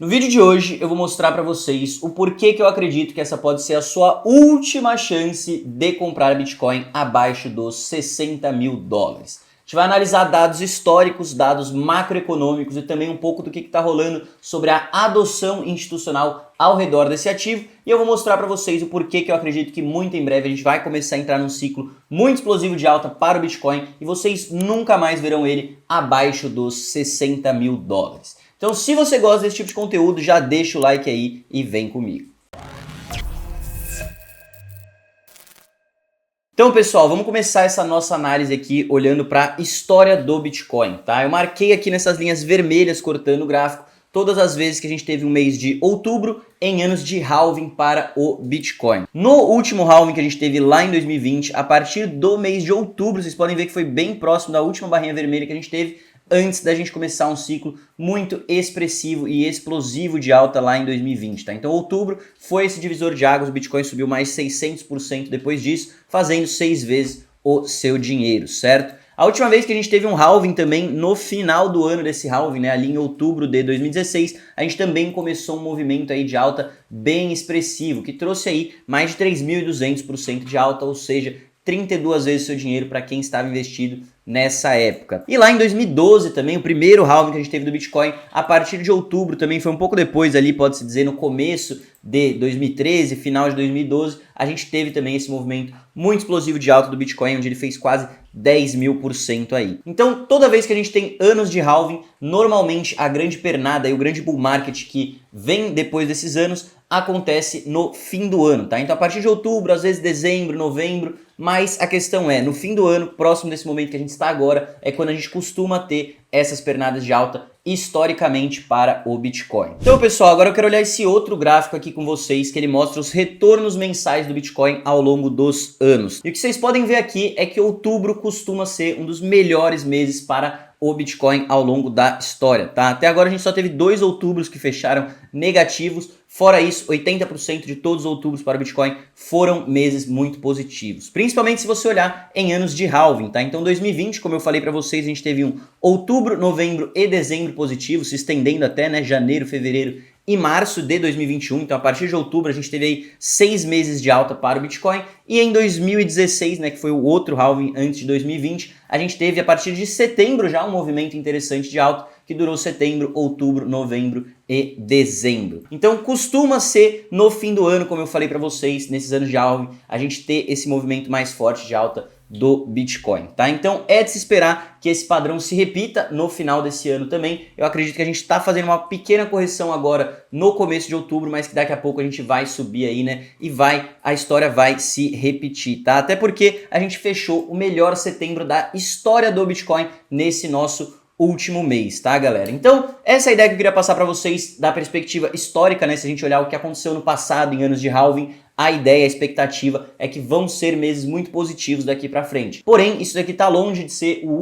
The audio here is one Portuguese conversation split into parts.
No vídeo de hoje eu vou mostrar para vocês o porquê que eu acredito que essa pode ser a sua última chance de comprar Bitcoin abaixo dos 60 mil dólares. A gente vai analisar dados históricos, dados macroeconômicos e também um pouco do que está rolando sobre a adoção institucional ao redor desse ativo. E eu vou mostrar para vocês o porquê que eu acredito que muito em breve a gente vai começar a entrar num ciclo muito explosivo de alta para o Bitcoin e vocês nunca mais verão ele abaixo dos 60 mil dólares. Então, se você gosta desse tipo de conteúdo, já deixa o like aí e vem comigo. Então, pessoal, vamos começar essa nossa análise aqui olhando para a história do Bitcoin, tá? Eu marquei aqui nessas linhas vermelhas cortando o gráfico todas as vezes que a gente teve um mês de outubro em anos de halving para o Bitcoin. No último halving que a gente teve lá em 2020, a partir do mês de outubro, vocês podem ver que foi bem próximo da última barrinha vermelha que a gente teve, antes da gente começar um ciclo muito expressivo e explosivo de alta lá em 2020, tá? Então outubro foi esse divisor de águas, o Bitcoin subiu mais 600% depois disso, fazendo 6 vezes o seu dinheiro, certo? A última vez que a gente teve um halving também, no final do ano desse halving, né, ali em outubro de 2016, a gente também começou um movimento aí de alta bem expressivo, que trouxe aí mais de 3.200% de alta, ou seja, 32 vezes seu dinheiro para quem estava investido nessa época. E lá em 2012 também, o primeiro halving que a gente teve do Bitcoin, a partir de outubro, também foi um pouco depois ali, pode-se dizer, no começo de 2013, final de 2012, a gente teve também esse movimento muito explosivo de alta do Bitcoin, onde ele fez quase 10.000% aí. Então, toda vez que a gente tem anos de halving, normalmente a grande pernada e o grande bull market que vem depois desses anos acontece no fim do ano, tá? Então, a partir de outubro, às vezes dezembro, novembro, mas a questão é, no fim do ano, próximo desse momento que a gente está agora, é quando a gente costuma ter essas pernadas de alta historicamente para o Bitcoin. Então, pessoal, agora eu quero olhar esse outro gráfico aqui com vocês, que ele mostra os retornos mensais do Bitcoin ao longo dos anos. E o que vocês podem ver aqui é que outubro costuma ser um dos melhores meses para o Bitcoin ao longo da história, tá? Até agora a gente só teve 2 outubros que fecharam negativos. Fora isso, 80% de todos os outubros para o Bitcoin foram meses muito positivos. Principalmente se você olhar em anos de halving, tá? Então 2020, como eu falei para vocês, a gente teve um outubro, novembro e dezembro positivo, se estendendo até, né, janeiro, fevereiro e março de 2021, então a partir de outubro a gente teve aí 6 meses de alta para o Bitcoin, e em 2016, né, que foi o outro halving antes de 2020, a gente teve a partir de setembro já um movimento interessante de alta, que durou setembro, outubro, novembro e dezembro. Então costuma ser no fim do ano, como eu falei para vocês, nesses anos de halving, a gente ter esse movimento mais forte de alta do Bitcoin, tá? Então é de se esperar que esse padrão se repita no final desse ano também. Eu acredito que a gente está fazendo uma pequena correção agora no começo de outubro, mas que daqui a pouco a gente vai subir aí, né? E a história vai se repetir, tá? Até porque a gente fechou o melhor setembro da história do Bitcoin nesse nosso último mês, tá, galera? Então, essa é a ideia que eu queria passar para vocês da perspectiva histórica, né? Se a gente olhar o que aconteceu no passado em anos de halving, a ideia, a expectativa é que vão ser meses muito positivos daqui para frente. Porém, isso daqui tá longe de ser o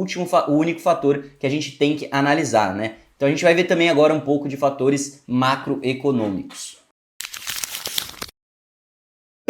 único fator que a gente tem que analisar, né? Então a gente vai ver também agora um pouco de fatores macroeconômicos.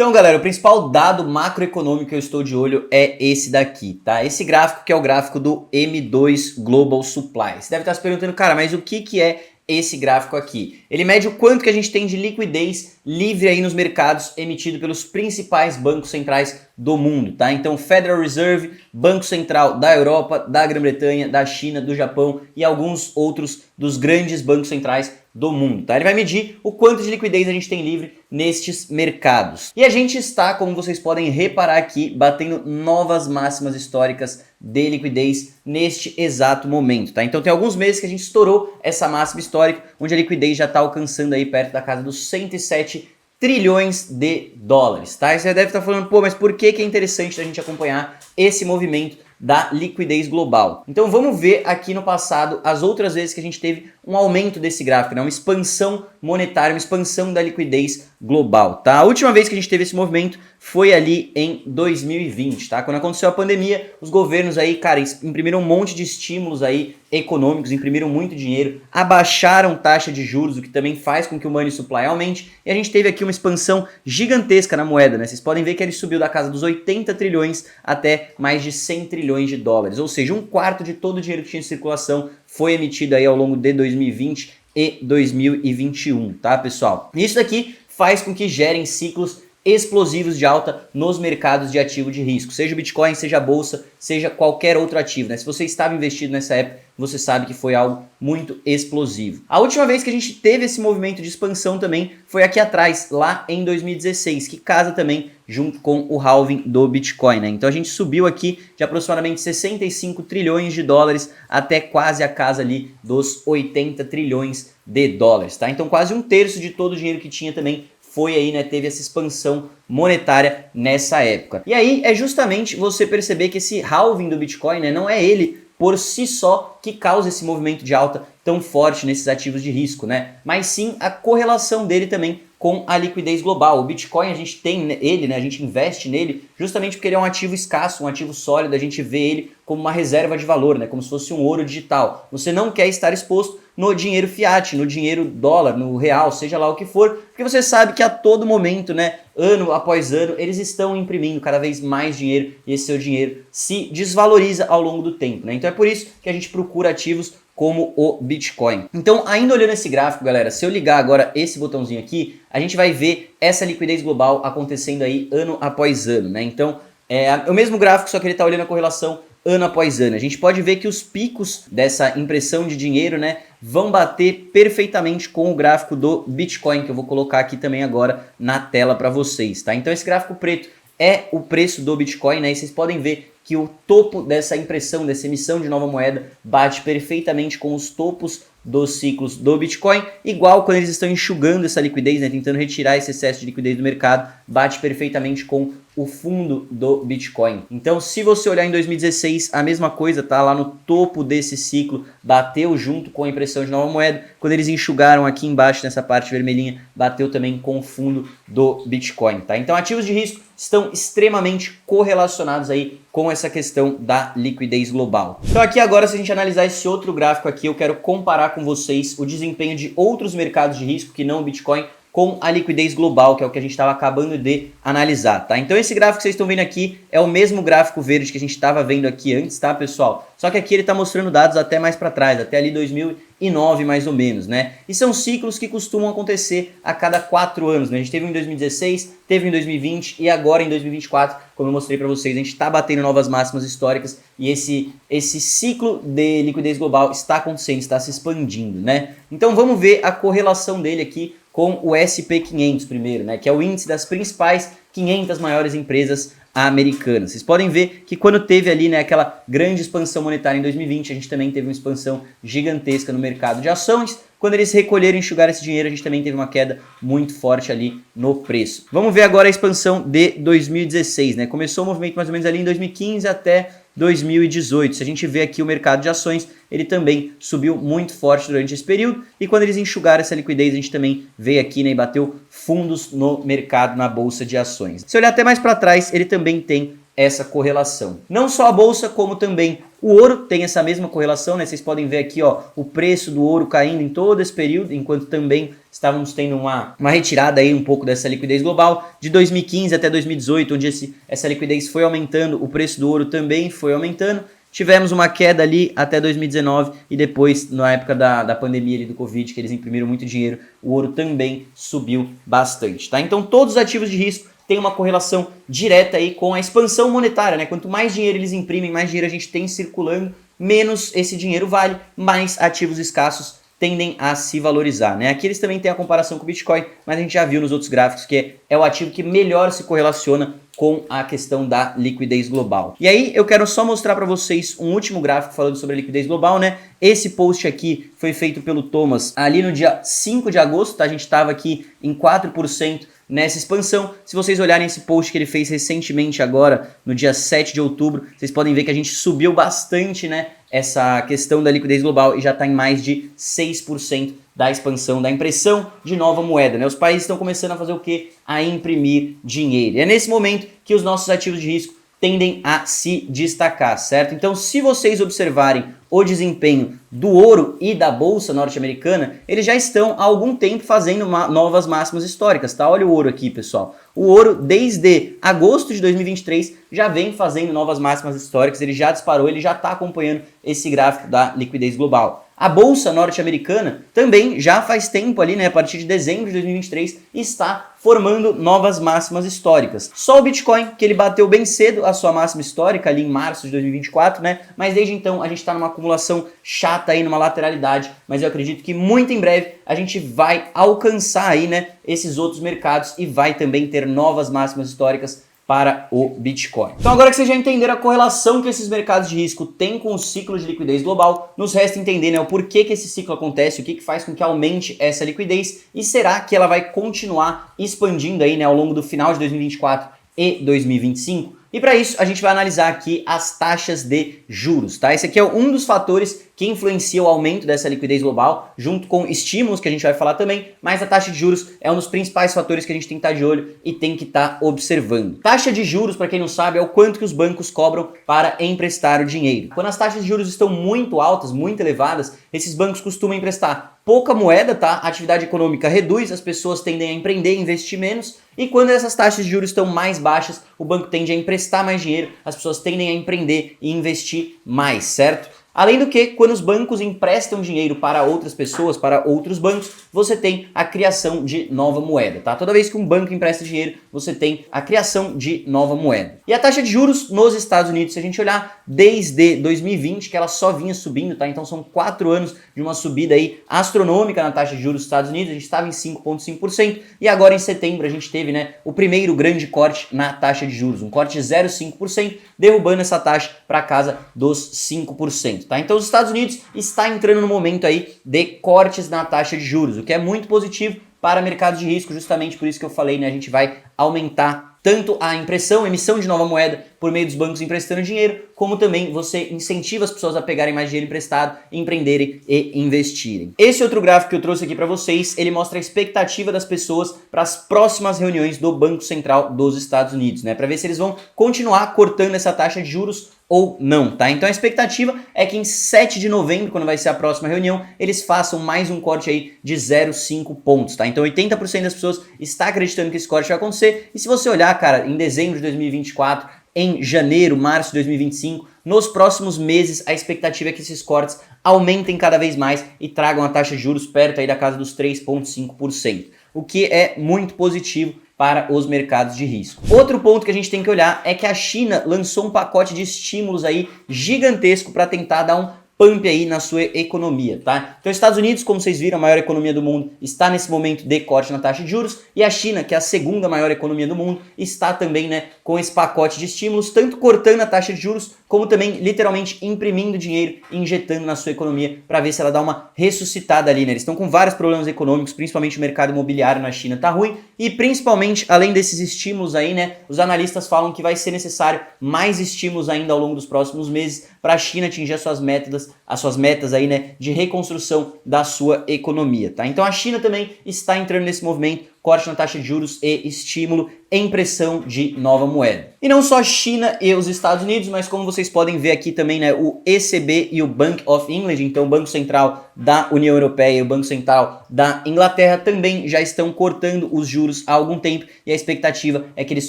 Então, galera, o principal dado macroeconômico que eu estou de olho é esse daqui, tá? Esse gráfico que é o gráfico do M2 Global Supply. Você deve estar se perguntando, cara, mas o que é esse gráfico aqui? Ele mede o quanto que a gente tem de liquidez livre aí nos mercados emitido pelos principais bancos centrais do mundo, tá? Então, Federal Reserve, Banco Central da Europa, da Grã-Bretanha, da China, do Japão e alguns outros dos grandes bancos centrais do mundo, tá? Ele vai medir o quanto de liquidez a gente tem livre nestes mercados. E a gente está, como vocês podem reparar aqui, batendo novas máximas históricas de liquidez neste exato momento, tá? Então tem alguns meses que a gente estourou essa máxima histórica, onde a liquidez já está alcançando aí perto da casa dos 107 trilhões de dólares, tá? E você deve estar falando, pô, mas por que é interessante a gente acompanhar esse movimento da liquidez global? Então vamos ver aqui no passado as outras vezes que a gente teve um aumento desse gráfico, né? Uma expansão monetária, uma expansão da liquidez global, tá? A última vez que a gente teve esse movimento foi ali em 2020, tá? Quando aconteceu a pandemia, os governos aí, cara, imprimiram um monte de estímulos aí econômicos, imprimiram muito dinheiro, abaixaram taxa de juros, o que também faz com que o money supply aumente, e a gente teve aqui uma expansão gigantesca na moeda, né? Vocês podem ver que ele subiu da casa dos 80 trilhões até mais de 100 trilhões de dólares, ou seja, um quarto de todo o dinheiro que tinha em circulação foi emitido aí ao longo de 2020 e 2021, tá, pessoal? Isso daqui faz com que gerem ciclos explosivos de alta nos mercados de ativo de risco, seja o Bitcoin, seja a bolsa, seja qualquer outro ativo, né? Se você estava investido nessa época, você sabe que foi algo muito explosivo. A última vez que a gente teve esse movimento de expansão também foi aqui atrás, lá em 2016, que casa também junto com o halving do Bitcoin, né? Então a gente subiu aqui de aproximadamente 65 trilhões de dólares até quase a casa ali dos 80 trilhões de dólares, tá? Então quase um terço de todo o dinheiro que tinha também foi aí, né, teve essa expansão monetária nessa época. E aí é justamente você perceber que esse halving do Bitcoin, né, não é ele por si só que causa esse movimento de alta tão forte nesses ativos de risco, né? Mas sim a correlação dele também com a liquidez global. O Bitcoin, a gente tem ele, né? A gente investe nele justamente porque ele é um ativo escasso, um ativo sólido, a gente vê ele como uma reserva de valor, né? Como se fosse um ouro digital. Você não quer estar exposto no dinheiro fiat, no dinheiro dólar, no real, seja lá o que for, porque você sabe que a todo momento, né, ano após ano, eles estão imprimindo cada vez mais dinheiro e esse seu dinheiro se desvaloriza ao longo do tempo, né? Então é por isso que a gente procura ativos como o Bitcoin. Então, ainda olhando esse gráfico, galera, se eu ligar agora esse botãozinho aqui, a gente vai ver essa liquidez global acontecendo aí ano após ano, né? Então, é o mesmo gráfico, só que ele está olhando a correlação ano após ano. A gente pode ver que os picos dessa impressão de dinheiro, né, vão bater perfeitamente com o gráfico do Bitcoin, que eu vou colocar aqui também agora na tela para vocês, tá? Então, esse gráfico preto é o preço do Bitcoin, né? E vocês podem ver que o topo dessa impressão, dessa emissão de nova moeda, bate perfeitamente com os topos dos ciclos do Bitcoin, igual quando eles estão enxugando essa liquidez, né, tentando retirar esse excesso de liquidez do mercado, bate perfeitamente com o fundo do Bitcoin. Então, se você olhar em 2016, a mesma coisa, tá lá no topo desse ciclo, bateu junto com a impressão de nova moeda. Quando eles enxugaram aqui embaixo, nessa parte vermelhinha, bateu também com o fundo do Bitcoin, tá? Então, ativos de risco estão extremamente correlacionados aí com essa questão da liquidez global. Então, aqui agora, se a gente analisar esse outro gráfico aqui, eu quero comparar com vocês o desempenho de outros mercados de risco que não o Bitcoin com a liquidez global, que é o que a gente estava acabando de analisar, tá? Então esse gráfico que vocês estão vendo aqui é o mesmo gráfico verde que a gente estava vendo aqui antes, tá, pessoal? Só que aqui ele está mostrando dados até mais para trás, até ali 2009 mais ou menos, né? E são ciclos que costumam acontecer a cada 4 anos, né? A gente teve em 2016, teve em 2020 e agora em 2024, como eu mostrei para vocês, a gente está batendo novas máximas históricas e esse ciclo de liquidez global está acontecendo, está se expandindo, né? Então vamos ver a correlação dele aqui com o SP500 primeiro, né, que é o índice das principais 500 maiores empresas americanas. Vocês podem ver que quando teve ali, né, aquela grande expansão monetária em 2020, a gente também teve uma expansão gigantesca no mercado de ações. Quando eles recolheram e enxugaram esse dinheiro, a gente também teve uma queda muito forte ali no preço. Vamos ver agora a expansão de 2016, né? Começou o movimento mais ou menos ali em 2015 até 2018. Se a gente vê aqui o mercado de ações, ele também subiu muito forte durante esse período. E quando eles enxugaram essa liquidez, a gente também veio aqui, né, e bateu fundos no mercado, na bolsa de ações. Se olhar até mais para trás, ele também tem essa correlação. Não só a bolsa, como também o ouro tem essa mesma correlação, né? Vocês podem ver aqui, ó, o preço do ouro caindo em todo esse período, enquanto também estávamos tendo uma retirada aí um pouco dessa liquidez global. De 2015 até 2018, onde essa liquidez foi aumentando, o preço do ouro também foi aumentando. Tivemos uma queda ali até 2019 e depois, na época da pandemia ali do Covid, que eles imprimiram muito dinheiro, o ouro também subiu bastante, tá? Então todos os ativos de risco tem uma correlação direta aí com a expansão monetária, né? Quanto mais dinheiro eles imprimem, mais dinheiro a gente tem circulando, menos esse dinheiro vale, mais ativos escassos tendem a se valorizar, né? Aqui eles também têm a comparação com o Bitcoin, mas a gente já viu nos outros gráficos que é o ativo que melhor se correlaciona com a questão da liquidez global. E aí eu quero só mostrar para vocês um último gráfico falando sobre a liquidez global, né? Esse post aqui foi feito pelo Thomas ali no dia 5 de agosto, tá? A gente estava aqui em 4% nessa expansão. Se vocês olharem esse post que ele fez recentemente agora, no dia 7 de outubro, vocês podem ver que a gente subiu bastante, né, essa questão da liquidez global e já está em mais de 6% da expansão, da impressão de nova moeda, né? Os países estão começando a fazer o quê? A imprimir dinheiro. E é nesse momento que os nossos ativos de risco tendem a se destacar, certo? Então, se vocês observarem o desempenho do ouro e da bolsa norte-americana, eles já estão há algum tempo fazendo novas máximas históricas, tá? Olha o ouro aqui, pessoal. O ouro, desde agosto de 2023, já vem fazendo novas máximas históricas, ele já disparou, ele já está acompanhando esse gráfico da liquidez global. A bolsa norte-americana também já faz tempo ali, né, a partir de dezembro de 2023, está formando novas máximas históricas. Só o Bitcoin, que ele bateu bem cedo a sua máxima histórica ali em março de 2024, né, mas desde então a gente está numa acumulação chata aí, numa lateralidade, mas eu acredito que muito em breve a gente vai alcançar aí, né, esses outros mercados e vai também ter novas máximas históricas para o Bitcoin. Então agora que vocês já entenderam a correlação que esses mercados de risco têm com o ciclo de liquidez global, nos resta entender, né, o porquê que esse ciclo acontece, o que faz com que aumente essa liquidez e será que ela vai continuar expandindo aí, né, ao longo do final de 2024 e 2025? E para isso a gente vai analisar aqui as taxas de juros, tá? Esse aqui é um dos fatores que influencia o aumento dessa liquidez global, junto com estímulos que a gente vai falar também, mas a taxa de juros é um dos principais fatores que a gente tem que estar de olho e tem que estar observando. Taxa de juros, para quem não sabe, é o quanto que os bancos cobram para emprestar o dinheiro. Quando as taxas de juros estão muito altas, muito elevadas, esses bancos costumam emprestar pouca moeda, tá? A atividade econômica reduz, as pessoas tendem a empreender, investir menos, e quando essas taxas de juros estão mais baixas, o banco tende a emprestar mais dinheiro, as pessoas tendem a empreender e investir mais, certo? Além do que, quando os bancos emprestam dinheiro para outras pessoas, para outros bancos, você tem a criação de nova moeda, tá? Toda vez que um banco empresta dinheiro, você tem a criação de nova moeda. E a taxa de juros nos Estados Unidos, se a gente olhar desde 2020, que ela só vinha subindo, tá? Então são 4 anos de uma subida aí astronômica na taxa de juros dos Estados Unidos, a gente estava em 5,5% e agora em setembro a gente teve, né, o primeiro grande corte na taxa de juros, um corte de 0,5%, derrubando essa taxa para casa dos 5%. Tá? Então os Estados Unidos está entrando no momento aí de cortes na taxa de juros, o que é muito positivo para mercado de risco, justamente por isso que eu falei, né, a gente vai aumentar tanto a emissão de nova moeda por meio dos bancos emprestando dinheiro, como também você incentiva as pessoas a pegarem mais dinheiro emprestado, empreenderem e investirem. Esse outro gráfico que eu trouxe aqui para vocês, ele mostra a expectativa das pessoas para as próximas reuniões do Banco Central dos Estados Unidos, né, para ver se eles vão continuar cortando essa taxa de juros ou não, tá? Então a expectativa é que em 7 de novembro, quando vai ser a próxima reunião, eles façam mais um corte aí de 0,5 pontos, tá? Então 80% das pessoas está acreditando que esse corte vai acontecer, e se você olhar, cara, em dezembro de 2024, em janeiro, março de 2025, nos próximos meses a expectativa é que esses cortes aumentem cada vez mais e tragam a taxa de juros perto aí da casa dos 3,5%, o que é muito positivo para os mercados de risco. Outro ponto que a gente tem que olhar é que a China lançou um pacote de estímulos aí gigantesco para tentar dar um pump aí na sua economia, tá? Então, os Estados Unidos, como vocês viram, a maior economia do mundo, está nesse momento de corte na taxa de juros, e a China, que é a segunda maior economia do mundo, está também, né, com esse pacote de estímulos, tanto cortando a taxa de juros, como também literalmente imprimindo dinheiro e injetando na sua economia para ver se ela dá uma ressuscitada ali, né? Eles estão com vários problemas econômicos, principalmente o mercado imobiliário na China tá ruim, e principalmente, além desses estímulos aí, né, os analistas falam que vai ser necessário mais estímulos ainda ao longo dos próximos meses para a China atingir as suas metas aí, né, de reconstrução da sua economia, tá? Então a China também está entrando nesse movimento, corte na taxa de juros e estímulo em impressão de nova moeda. E não só a China e os Estados Unidos, mas como vocês podem ver aqui também, né, o ECB e o Bank of England, então o Banco Central da União Europeia e o Banco Central da Inglaterra também já estão cortando os juros há algum tempo, e a expectativa é que eles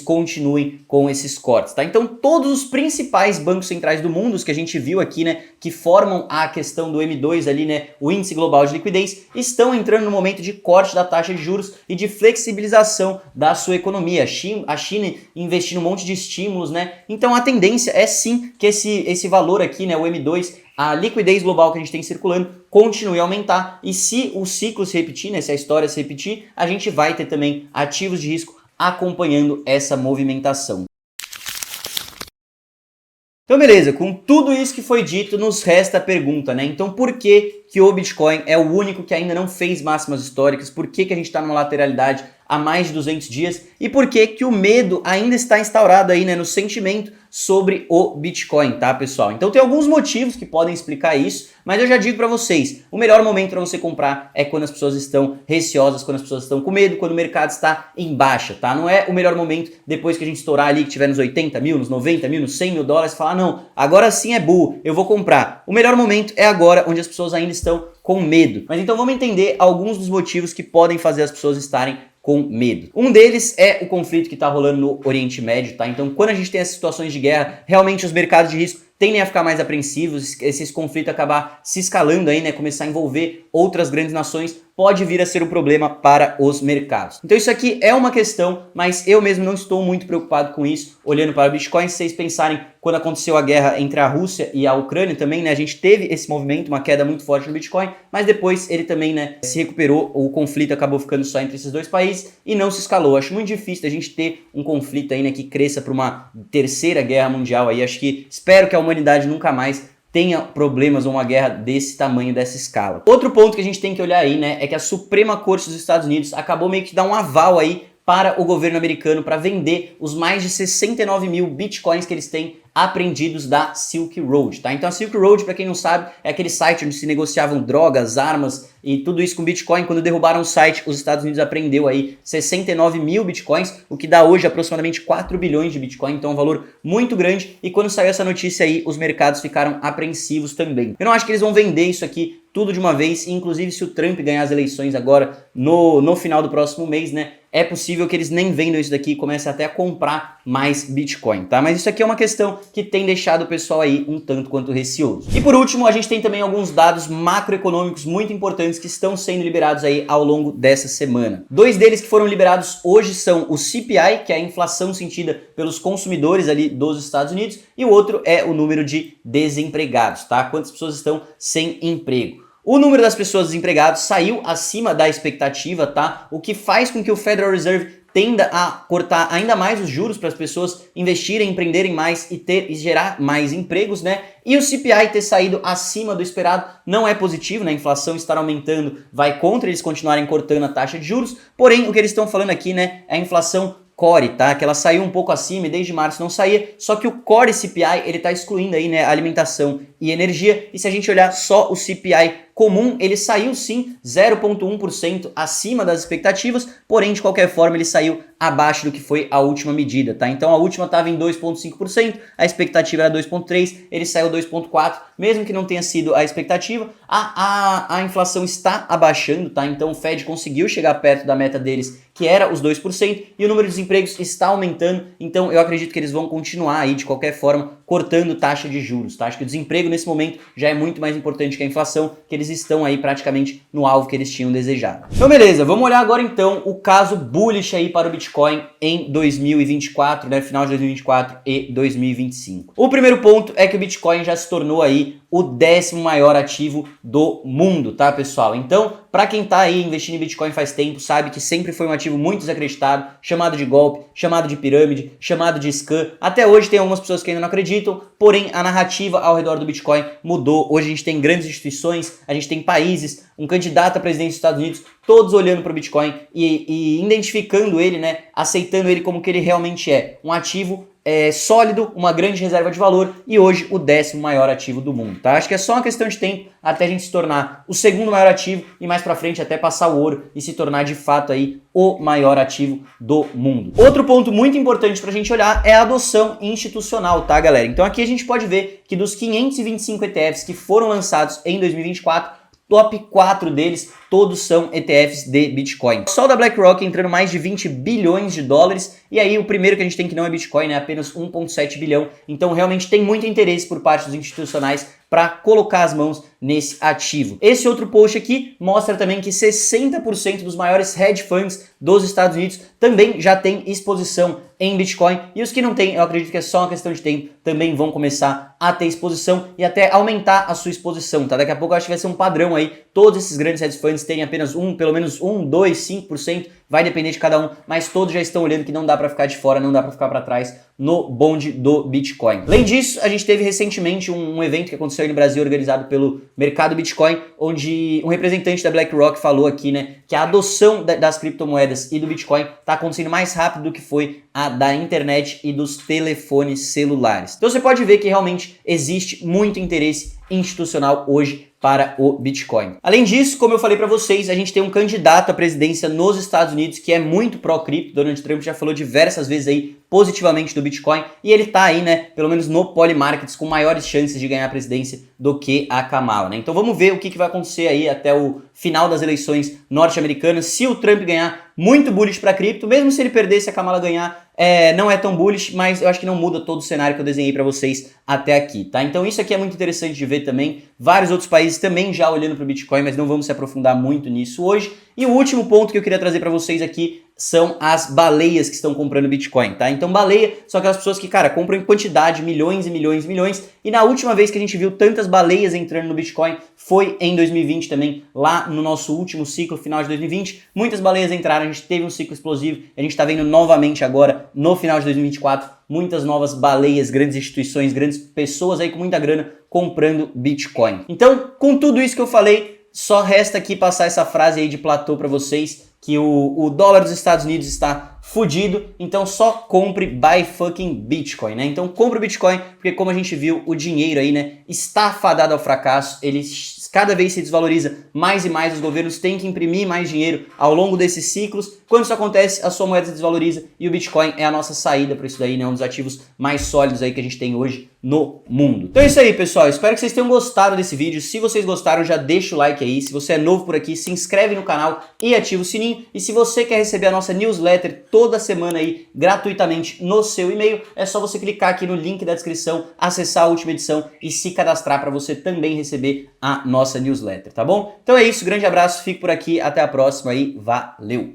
continuem com esses cortes, tá? Então todos os principais bancos centrais do mundo, os que a gente viu aqui, né, que formam a questão do M2 ali, né, o índice global de liquidez, estão entrando no momento de corte da taxa de juros e de flexibilização da sua economia. A China investindo um monte de estímulos, né? Então a tendência é sim que esse valor aqui, né, o M2, a liquidez global que a gente tem circulando, continue a aumentar, e se o ciclo se repetir, né, se a história se repetir, a gente vai ter também ativos de risco acompanhando essa movimentação. Então beleza, com tudo isso que foi dito, nos resta a pergunta, né? Então por que o Bitcoin é o único que ainda não fez máximas históricas? Por que a gente está numa lateralidade há mais de 200 dias? E por que o medo ainda está instaurado aí, né, no sentimento sobre o Bitcoin, tá, pessoal? Então tem alguns motivos que podem explicar isso, mas eu já digo para vocês, o melhor momento para você comprar é quando as pessoas estão receosas, quando as pessoas estão com medo, quando o mercado está em baixa, tá? Não é o melhor momento depois que a gente estourar ali, que tiver nos 80 mil, nos 90 mil, nos 100 mil dólares, falar, não, agora sim é bull, eu vou comprar. O melhor momento é agora, onde as pessoas ainda estão com medo. Mas então vamos entender alguns dos motivos que podem fazer as pessoas estarem com medo. Um deles é o conflito que está rolando no Oriente Médio, tá? Então, quando a gente tem essas situações de guerra, realmente os mercados de risco tendem a ficar mais apreensivos, esse conflito acabar se escalando aí, né, começar a envolver outras grandes nações, pode vir a ser um problema para os mercados. Então isso aqui é uma questão, mas eu mesmo não estou muito preocupado com isso, olhando para o Bitcoin. Se vocês pensarem, quando aconteceu a guerra entre a Rússia e a Ucrânia também, né, a gente teve esse movimento, uma queda muito forte no Bitcoin, mas depois ele também, né, se recuperou, o conflito acabou ficando só entre esses dois países e não se escalou. Acho muito difícil a gente ter um conflito aí, né, que cresça para uma terceira guerra mundial aí. Acho que, espero que a humanidade nunca mais tenha problemas ou uma guerra desse tamanho, dessa escala. Outro ponto que a gente tem que olhar aí, né, é que a Suprema Corte dos Estados Unidos acabou meio que dar um aval aí para o governo americano para vender os mais de 69 mil bitcoins que eles têm apreendidos da Silk Road, tá? Então a Silk Road, para quem não sabe, é aquele site onde se negociavam drogas, armas e tudo isso com Bitcoin. Quando derrubaram o site, os Estados Unidos apreendeu aí 69 mil Bitcoins, o que dá hoje aproximadamente 4 bilhões de Bitcoin, então é um valor muito grande. E quando saiu essa notícia aí, os mercados ficaram apreensivos também. Eu não acho que eles vão vender isso aqui tudo de uma vez, e inclusive se o Trump ganhar as eleições agora no final do próximo mês, né, é possível que eles nem vendam isso daqui e comecem até a comprar mais Bitcoin, tá? Mas isso aqui é uma questão que tem deixado o pessoal aí um tanto quanto receoso. E por último, a gente tem também alguns dados macroeconômicos muito importantes que estão sendo liberados aí ao longo dessa semana. Dois deles que foram liberados hoje são o CPI, que é a inflação sentida pelos consumidores ali dos Estados Unidos, e o outro é o número de desempregados, tá? Quantas pessoas estão sem emprego. O número das pessoas desempregadas saiu acima da expectativa, tá? O que faz com que o Federal Reserve tenda a cortar ainda mais os juros para as pessoas investirem, empreenderem mais e gerar mais empregos, né? E o CPI ter saído acima do esperado não é positivo, né? A inflação estar aumentando vai contra eles continuarem cortando a taxa de juros, porém o que eles estão falando aqui, né, é a inflação core, tá? Que ela saiu um pouco acima e desde março não saía, só que o core CPI, ele tá excluindo aí, né, alimentação e energia, e se a gente olhar só o CPI comum, ele saiu sim 0,1% acima das expectativas, porém de qualquer forma ele saiu abaixo do que foi a última medida, tá? Então a última estava em 2,5%, a expectativa era 2,3%, ele saiu 2,4%, mesmo que não tenha sido a expectativa, a inflação está abaixando, tá? Então o Fed conseguiu chegar perto da meta deles, que era os 2%, e o número de desempregos está aumentando, então eu acredito que eles vão continuar aí de qualquer forma cortando taxa de juros, tá? Acho que o desemprego nesse momento já é muito mais importante que a inflação, que eles estão aí praticamente no alvo que eles tinham desejado. Então beleza, vamos olhar agora então o caso bullish aí para o Bitcoin em 2024, né, final de 2024 e 2025. O primeiro ponto é que o Bitcoin já se tornou aí o 10º maior ativo do mundo, tá, pessoal? Então, para quem tá aí investindo em Bitcoin faz tempo, sabe que sempre foi um ativo muito desacreditado, chamado de golpe, chamado de pirâmide, chamado de scam. Até hoje tem algumas pessoas que ainda não acreditam, porém a narrativa ao redor do Bitcoin mudou. Hoje a gente tem grandes instituições, a gente tem países, um candidato a presidente dos Estados Unidos, todos olhando para o Bitcoin e identificando ele, né, aceitando ele como que ele realmente é, um ativo sólido, uma grande reserva de valor e hoje o 10º maior ativo do mundo, tá? Acho que é só uma questão de tempo até a gente se tornar o segundo maior ativo e mais pra frente até passar o ouro e se tornar de fato aí o maior ativo do mundo. Outro ponto muito importante pra gente olhar é a adoção institucional, tá, galera? Então aqui a gente pode ver que dos 525 ETFs que foram lançados em 2024, top 4 deles, todos são ETFs de Bitcoin. Só o da BlackRock entrando mais de 20 bilhões de dólares, e aí o primeiro que a gente tem que não é Bitcoin, né, apenas 1,7 bilhão. Então realmente tem muito interesse por parte dos institucionais para colocar as mãos nesse ativo. Esse outro post aqui mostra também que 60% dos maiores hedge funds dos Estados Unidos também já tem exposição em Bitcoin, e os que não têm, eu acredito que é só uma questão de tempo, também vão começar a ter exposição e até aumentar a sua exposição, tá? Daqui a pouco eu acho que vai ser um padrão aí, todos esses grandes hedge funds terem apenas pelo menos 1, 2, 5% vai depender de cada um, mas todos já estão olhando que não dá para ficar de fora, não dá para ficar para trás no bonde do Bitcoin. Além disso, a gente teve recentemente um evento que aconteceu aí no Brasil, organizado pelo Mercado Bitcoin, onde um representante da BlackRock falou aqui, né, que a adoção das criptomoedas e do Bitcoin está acontecendo mais rápido do que foi a da internet e dos telefones celulares. Então você pode ver que realmente existe muito interesse institucional hoje para o Bitcoin. Além disso, como eu falei para vocês, a gente tem um candidato à presidência nos Estados Unidos que é muito pró-cripto. Donald Trump já falou diversas vezes aí positivamente do Bitcoin e ele tá aí, né, pelo menos no Polymarkets, com maiores chances de ganhar a presidência do que a Kamala, né? Então vamos ver o que vai acontecer aí até o final das eleições norte-americanas. Se o Trump ganhar, muito bullish para cripto, mesmo se ele perder, se a Kamala ganhar, não é tão bullish, mas eu acho que não muda todo o cenário que eu desenhei para vocês até aqui, tá? Então isso aqui é muito interessante de ver também. Vários outros países também já olhando para o Bitcoin, mas não vamos se aprofundar muito nisso hoje. E o último ponto que eu queria trazer para vocês aqui são as baleias que estão comprando Bitcoin, tá? Então baleia são aquelas pessoas que, cara, compram em quantidade, milhões e milhões e milhões, e na última vez que a gente viu tantas baleias entrando no Bitcoin foi em 2020 também, lá no nosso último ciclo, final de 2020, muitas baleias entraram, a gente teve um ciclo explosivo, a gente tá vendo novamente agora, no final de 2024, muitas novas baleias, grandes instituições, grandes pessoas aí com muita grana comprando Bitcoin. Então, com tudo isso que eu falei, só resta aqui passar essa frase aí de platô para vocês, que o dólar dos Estados Unidos está fudido, então só compre buy fucking Bitcoin, né? Então compre o Bitcoin, porque como a gente viu, o dinheiro aí, né, está fadado ao fracasso, ele cada vez se desvaloriza mais e mais, os governos têm que imprimir mais dinheiro ao longo desses ciclos. Quando isso acontece, a sua moeda se desvaloriza e o Bitcoin é a nossa saída para isso daí, né? Um dos ativos mais sólidos aí que a gente tem hoje no mundo. Então é isso aí, pessoal. Espero que vocês tenham gostado desse vídeo. Se vocês gostaram, já deixa o like aí. Se você é novo por aqui, se inscreve no canal e ativa o sininho. E se você quer receber a nossa newsletter toda semana aí, gratuitamente no seu e-mail, é só você clicar aqui no link da descrição, acessar a última edição e se cadastrar para você também receber a nossa newsletter, tá bom? Então é isso, grande abraço, fico por aqui, até a próxima e valeu!